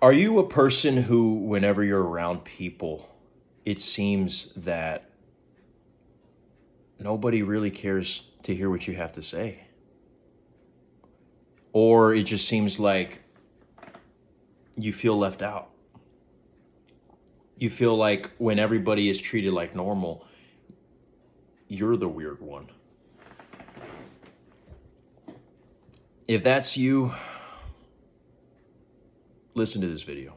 Are you a person who, whenever you're around people, it seems that nobody really cares to hear what you have to say? Or it just seems like you feel left out? You feel like when everybody is treated like normal, you're the weird one. If that's you, listen to this video.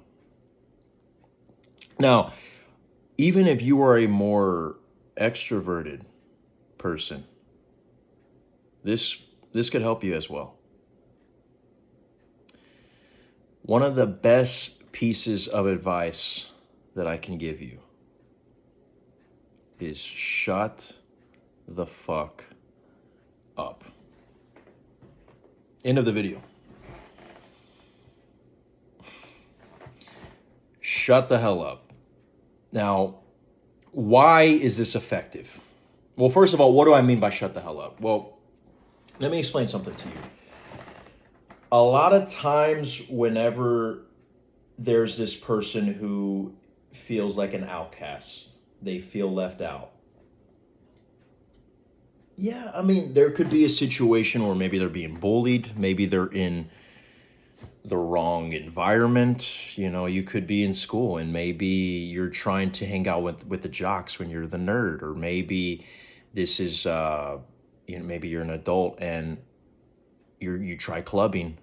Now, even if you are a more extroverted person, this this could help you as well. One of the best pieces of advice that I can give you is shut the fuck up. End of the video. Shut the hell up. Now, why is this effective? Well, first of all, what do I mean by shut the hell up? Well, let me explain something to you. A lot of times, whenever there's this person who feels like an outcast, they feel left out. Yeah, I mean, there could be a situation where maybe they're being bullied, maybe they're in the wrong environment. You could be in school and maybe you're trying to hang out with the jocks when you're the nerd, or maybe this is maybe you're an adult and you try clubbing,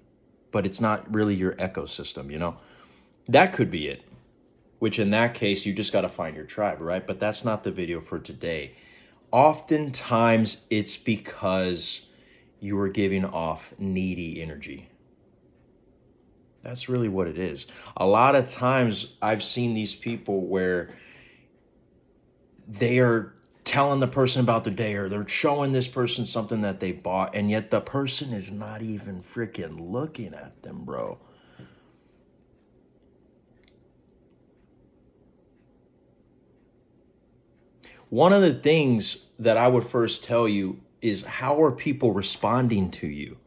but it's not really your ecosystem. That could be it, which in that case you just got to find your tribe, right? But that's not the video for today. Oftentimes it's because you are giving off needy energy. That's really what it is. A lot of times I've seen these people where they are telling the person about their day, or they're showing this person something that they bought, and yet the person is not even freaking looking at them, bro. One of the things that I would first tell you is, how are people responding to you?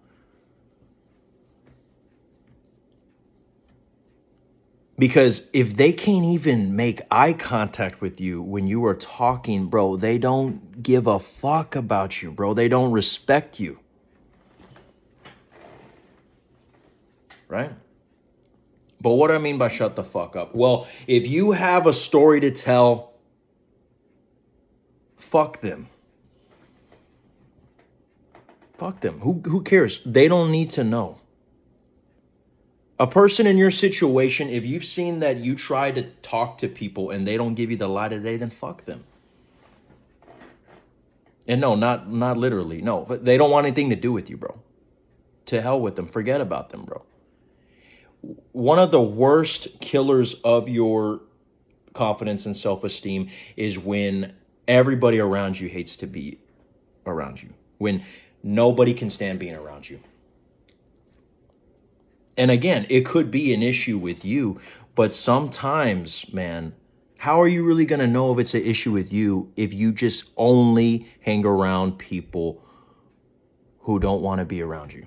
Because if they can't even make eye contact with you when you are talking, bro, they don't give a fuck about you, bro. They don't respect you. Right? But what do I mean by shut the fuck up? Well, if you have a story to tell, fuck them. Fuck them. Who cares? They don't need to know. A person in your situation, if you've seen that you try to talk to people and they don't give you the light of day, then fuck them. And no, not literally. No, but they don't want anything to do with you, bro. To hell with them. Forget about them, bro. One of the worst killers of your confidence and self-esteem is when everybody around you hates to be around you. When nobody can stand being around you. And again, it could be an issue with you, but sometimes, man, how are you really going to know if it's an issue with you if you just only hang around people who don't want to be around you?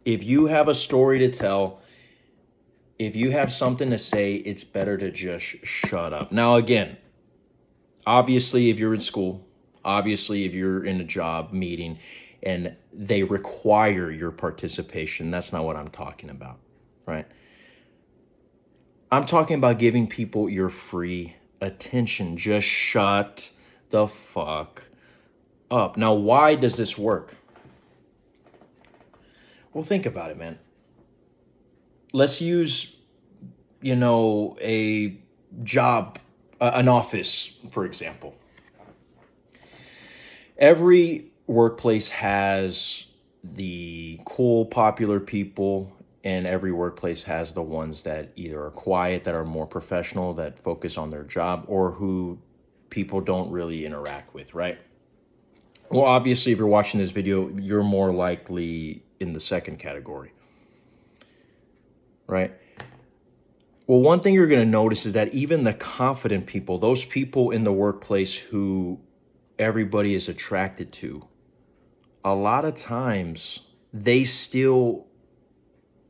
If you have a story to tell, if you have something to say, it's better to just shut up. Now, again, obviously, if you're in school, obviously, if you're in a job meeting and they require your participation, that's not what I'm talking about, right? I'm talking about giving people your free attention. Just shut the fuck up. Now, why does this work? Well, think about it, man. Let's use, a job, an office, for example. Every workplace has the cool, popular people, and every workplace has the ones that either are quiet, that are more professional, that focus on their job, or who people don't really interact with, right? Well, obviously, if you're watching this video, you're more likely in the second category, right? Well, one thing you're going to notice is that even the confident people, those people in the workplace who everybody is attracted to, a lot of times they still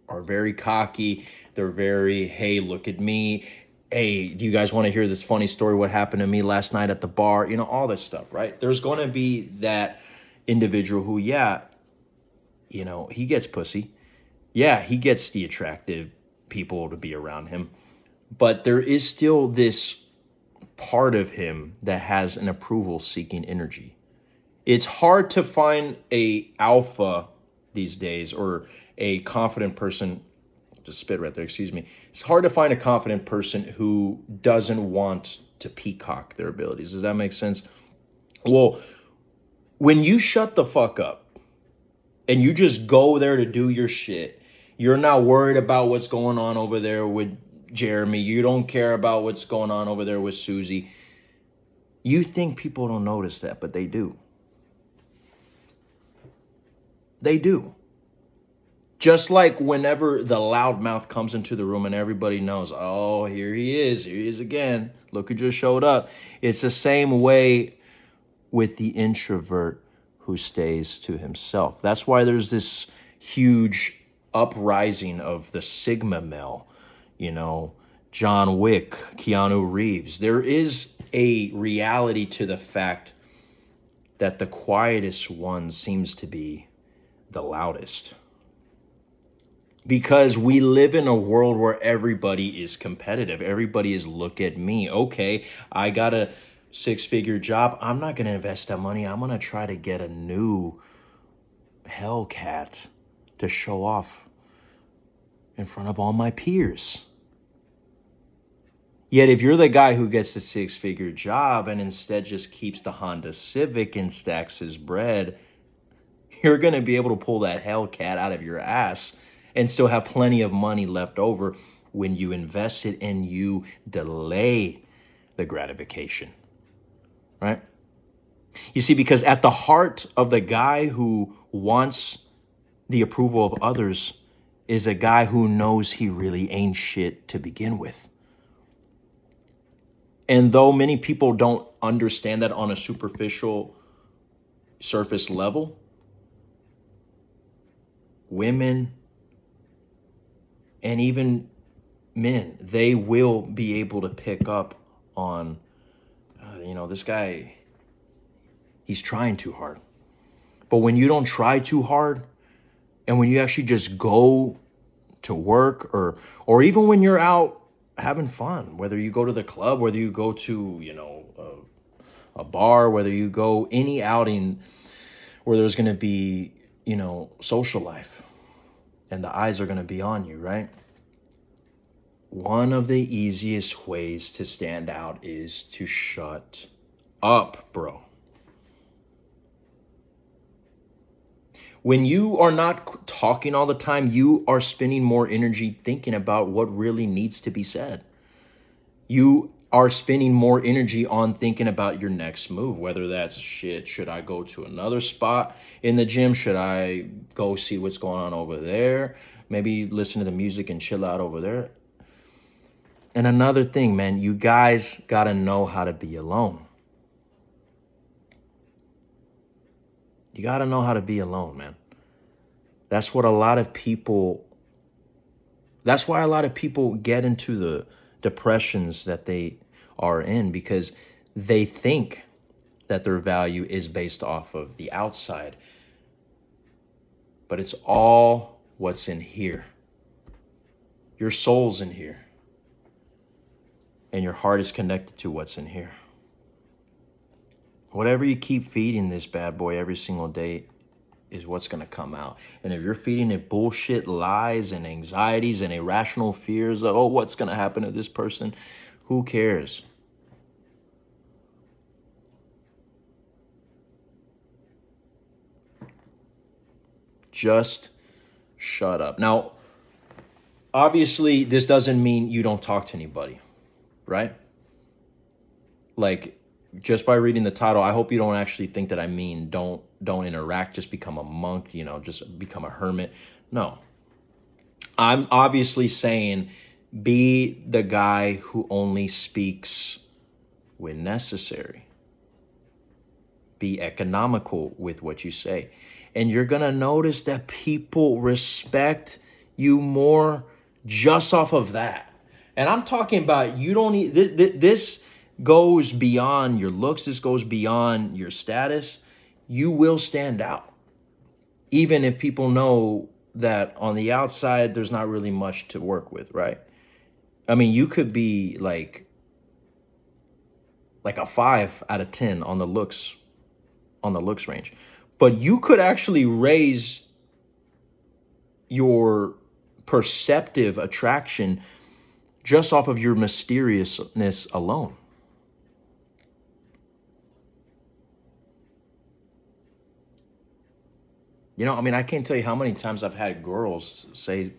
are very cocky. They're very, hey, look at me. Hey, do you guys want to hear this funny story? What happened to me last night at the bar? You know, all this stuff, right? There's going to be that individual who, yeah, you know, he gets pussy. Yeah, he gets the attractive people to be around him. But there is still this part of him that has an approval seeking energy. It's hard to find a alpha these days, or a confident person. Just spit right there, excuse me. It's hard to find a confident person who doesn't want to peacock their abilities. Does that make sense? Well, when you shut the fuck up and you just go there to do your shit, you're not worried about what's going on over there with Jeremy. You don't care about what's going on over there with Susie. You think people don't notice that, but they do. They do. Just like whenever the loudmouth comes into the room and everybody knows, oh, here he is again. Look who just showed up. It's the same way with the introvert who stays to himself. That's why there's this huge uprising of the Sigma male, you know, John Wick, Keanu Reeves. There is a reality to the fact that the quietest one seems to be the loudest. Because we live in a world where everybody is competitive. Everybody is, look at me. Okay, I got a 6-figure job. I'm not going to invest that money. I'm going to try to get a new Hellcat to show off in front of all my peers. Yet if you're the guy who gets the 6-figure job and instead just keeps the Honda Civic and stacks his bread, you're going to be able to pull that Hellcat out of your ass and still have plenty of money left over when you invest it and you delay the gratification, right? You see, because at the heart of the guy who wants the approval of others is a guy who knows he really ain't shit to begin with. And though many people don't understand that on a superficial surface level, women and even men, they will be able to pick up on, this guy, he's trying too hard. But when you don't try too hard, and when you actually just go to work, or even when you're out having fun, whether you go to the club, whether you go to, a bar, whether you go any outing where there's going to be, social life and the eyes are going to be on you, right? One of the easiest ways to stand out is to shut up, bro. When you are not talking all the time, you are spending more energy thinking about what really needs to be said. You are spending more energy on thinking about your next move, whether that's, shit, should I go to another spot in the gym? Should I go see what's going on over there? Maybe listen to the music and chill out over there. And another thing, man, you guys got to know how to be alone. You got to know how to be alone, man. That's why a lot of people get into the depressions that they are in, because they think that their value is based off of the outside. But it's all what's in here. Your soul's in here. And your heart is connected to what's in here. Whatever you keep feeding this bad boy every single day is what's going to come out. And if you're feeding it bullshit, lies, and anxieties and irrational fears of, what's going to happen to this person? Who cares? Just shut up. Now, obviously, this doesn't mean you don't talk to anybody, right? Like, just by reading the title, I hope you don't actually think that I mean don't interact, just become a monk, just become a hermit. No. I'm obviously saying be the guy who only speaks when necessary. Be economical with what you say. And you're going to notice that people respect you more just off of that. And I'm talking about, you don't need this goes beyond your looks, this goes beyond your status. You will stand out. Even if people know that on the outside there's not really much to work with, right? I mean, you could be like a 5 out of 10 on the looks range. But you could actually raise your perceptive attraction just off of your mysteriousness alone. I mean, I can't tell you how many times I've had girls say,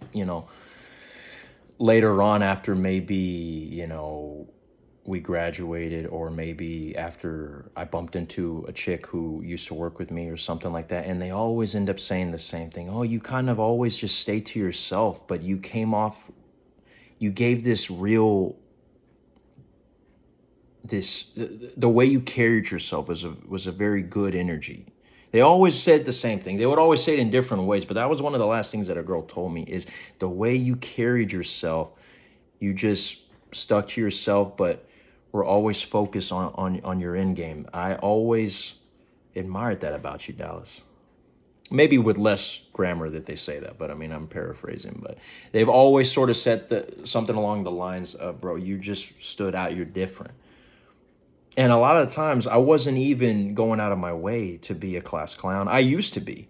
later on, after maybe, we graduated, or maybe after I bumped into a chick who used to work with me or something like that, and they always end up saying the same thing. Oh, you kind of always just stay to yourself, but you gave the way you carried yourself was a very good energy. They always said the same thing. They would always say it in different ways, but that was one of the last things that a girl told me, is the way you carried yourself. You just stuck to yourself, but were always focused on your end game. I always admired that about you, Dallas. Maybe with less grammar that they say that, but I mean, I'm paraphrasing. But they've always sort of said something along the lines of, bro, you just stood out. You're different. And a lot of times I wasn't even going out of my way to be a class clown. I used to be.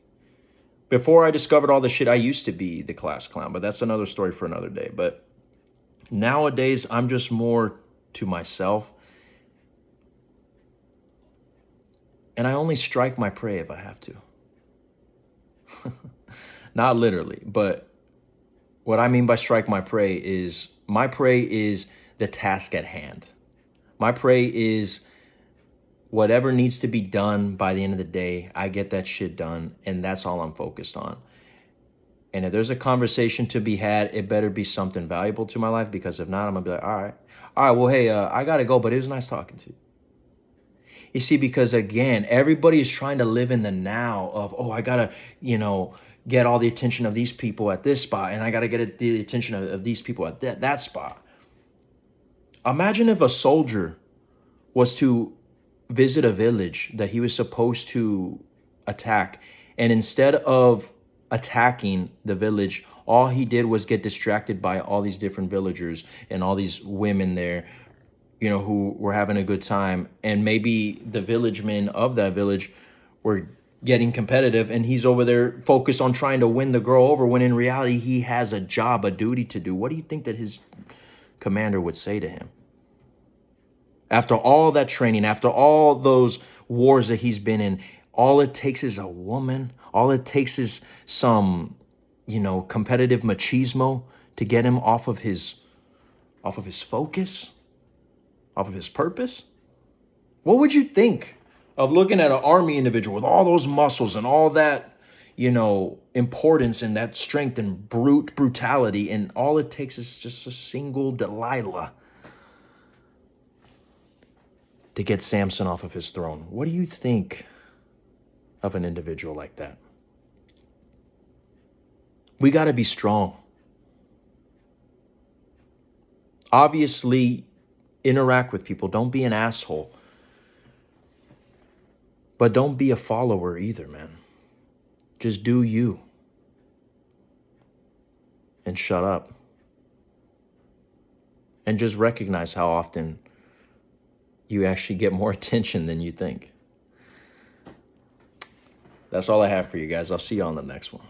Before I discovered all this shit, I used to be the class clown, but that's another story for another day. But nowadays, I'm just more to myself. And I only strike my prey if I have to. Not literally, but what I mean by strike my prey is the task at hand. My prey is whatever needs to be done by the end of the day. I get that shit done, and that's all I'm focused on. And if there's a conversation to be had, it better be something valuable to my life, because if not, I'm gonna be like, all right, well, hey, I gotta go, but it was nice talking to you. You see, because again, everybody is trying to live in the now of, oh, I gotta, get all the attention of these people at this spot, and I gotta get the attention of these people at that spot. Imagine if a soldier was to visit a village that he was supposed to attack, and instead of attacking the village, all he did was get distracted by all these different villagers and all these women there, who were having a good time. And maybe the villagemen of that village were getting competitive, and he's over there focused on trying to win the girl over, when in reality he has a job, a duty to do. What do you think that his commander would say to him? After all that training, after all those wars that he's been in, all it takes is a woman. All it takes is some, competitive machismo to get him off of his focus, off of his purpose. What would you think of looking at an army individual with all those muscles and all that, importance and that strength and brutality, and all it takes is just a single Delilah to get Samson off of his throne? What do you think of an individual like that? We got to be strong. Obviously, interact with people. Don't be an asshole. But don't be a follower either, man. Just do you. And shut up. And just recognize how often you actually get more attention than you think. That's all I have for you guys. I'll see you on the next one.